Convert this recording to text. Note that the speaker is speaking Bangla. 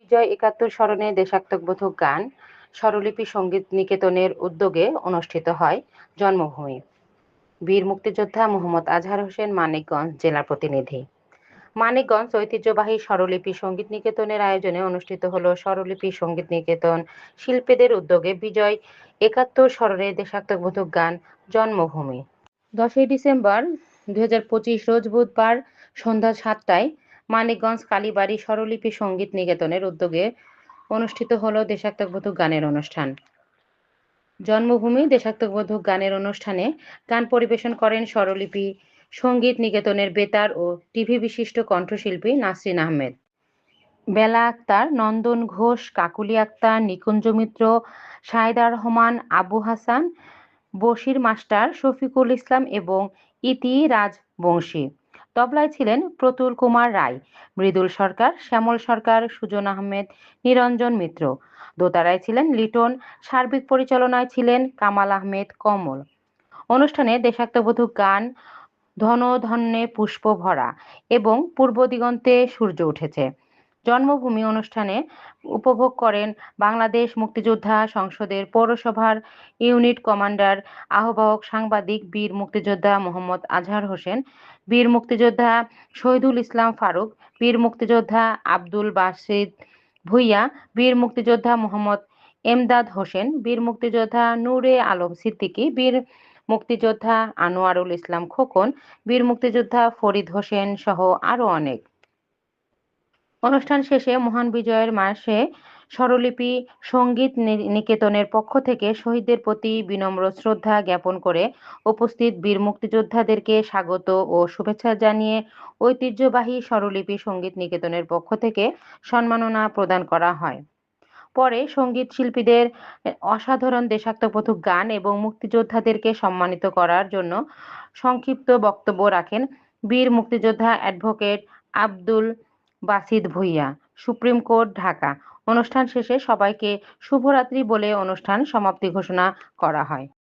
বিজয় ৭১ স্মরণে দেশাত্মবোধক গান স্বরলিপি সঙ্গীত নিকেতনের উদ্যোগে অনুষ্ঠিত হয় জন্মভূমি। বীর মুক্তিযোদ্ধা মোহাম্মদ আজহার হোসেন, মানিকগঞ্জ জেলা প্রতিনিধি। মানিকগঞ্জ ঐতিহ্যবাহী স্বরলিপি সঙ্গীত নিকেতনের আয়োজনে অনুষ্ঠিত হলো স্বরলিপি সঙ্গীত নিকেতন শিল্পীদের উদ্যোগে বিজয় ৭১ স্মরণে দেশাত্মবোধক গান জন্মভূমি। ১০ই ডিসেম্বর ২০২৫ রোজ বুধবার সন্ধ্যা ৭টায় মানিকগঞ্জ কালীবাড়ি স্বরলিপি সঙ্গীত নিকেতনের উদ্যোগে অনুষ্ঠিত হলো দেশাত্মবোধক গানের অনুষ্ঠান। জন্মভূমি দেশাত্মবোধক গানের অনুষ্ঠানে গান পরিবেশন করেন স্বরলিপি সঙ্গীত নিকেতনের বেতার ও টিভি বিশিষ্ট কণ্ঠশিল্পী নাসরিন আহমেদ, বেলা আক্তার, নন্দন ঘোষ, কাকুলি আক্তার, নিকুঞ্জ মিত্র, শাহেদা রহমান, আবু হাসান, বশির মাস্টার, শফিকুল ইসলাম এবং ইতি রাজবংশী। তবলায় ছিলেন প্রতুল কুমার রায়, মৃদুল সরকার, শ্যামল সরকার, সুজন আহমেদ, নিরঞ্জন মিত্র। দোতারায় ছিলেন লিটন, সার্বিক পরিচালনায় ছিলেন কামাল আহমেদ কমল। অনুষ্ঠানে দেশাত্মবোধক গান ধনে পুষ্প ভরা এবং পূর্ব দিগন্তে সূর্য উঠেছে জন্মভূমি অনুষ্ঠানে উপভোগ করেন বাংলাদেশ মুক্তিযোদ্ধা সংসদের পৌরসভার ইউনিট কমান্ডার, আহ্বায়ক, সাংবাদিক বীর মুক্তিযোদ্ধা মোহাম্মদ আজহার হোসেন, বীর মুক্তিযোদ্ধা শহীদুল ইসলাম ফারুক, বীর মুক্তিযোদ্ধা আব্দুল বাসিদ ভূঁইয়া, বীর মুক্তিযোদ্ধা মোহাম্মদ এমদাদ হোসেন, বীর মুক্তিযোদ্ধা নূরে আলম সিদ্দিকী, বীর মুক্তিযোদ্ধা আনোয়ারুল ইসলাম খোকন, বীর মুক্তিযোদ্ধা ফরিদ হোসেন সহ আরো অনেক। অনুষ্ঠান শেষে মহান বিজয়ের মাসে স্বরলিপি সঙ্গীত নিকেতনের পক্ষ থেকে শহীদদের প্রতি বিনম্র শ্রদ্ধা জ্ঞাপন করে উপস্থিত বীর মুক্তিযোদ্ধাদেরকে স্বাগত ও শুভেচ্ছা জানিয়ে ঐতিহ্যবাহী স্বরলিপি সঙ্গীত নিকেতনের পক্ষ থেকে সম্মাননা প্রদান করা হয়। পরে সঙ্গীত শিল্পীদের অসাধারণ দেশাত্মবোধক গান এবং মুক্তিযোদ্ধাদেরকে সম্মানিত করার জন্য সংক্ষিপ্ত বক্তব্য রাখেন বীর মুক্তিযোদ্ধা advocate Abdul Basid Bhuiyan, supreme court, Dhaka. অনুষ্ঠান শেষে সবাইকে শুভরাত্রি বলে অনুষ্ঠান সমাপ্তি ঘোষণা করা হয়।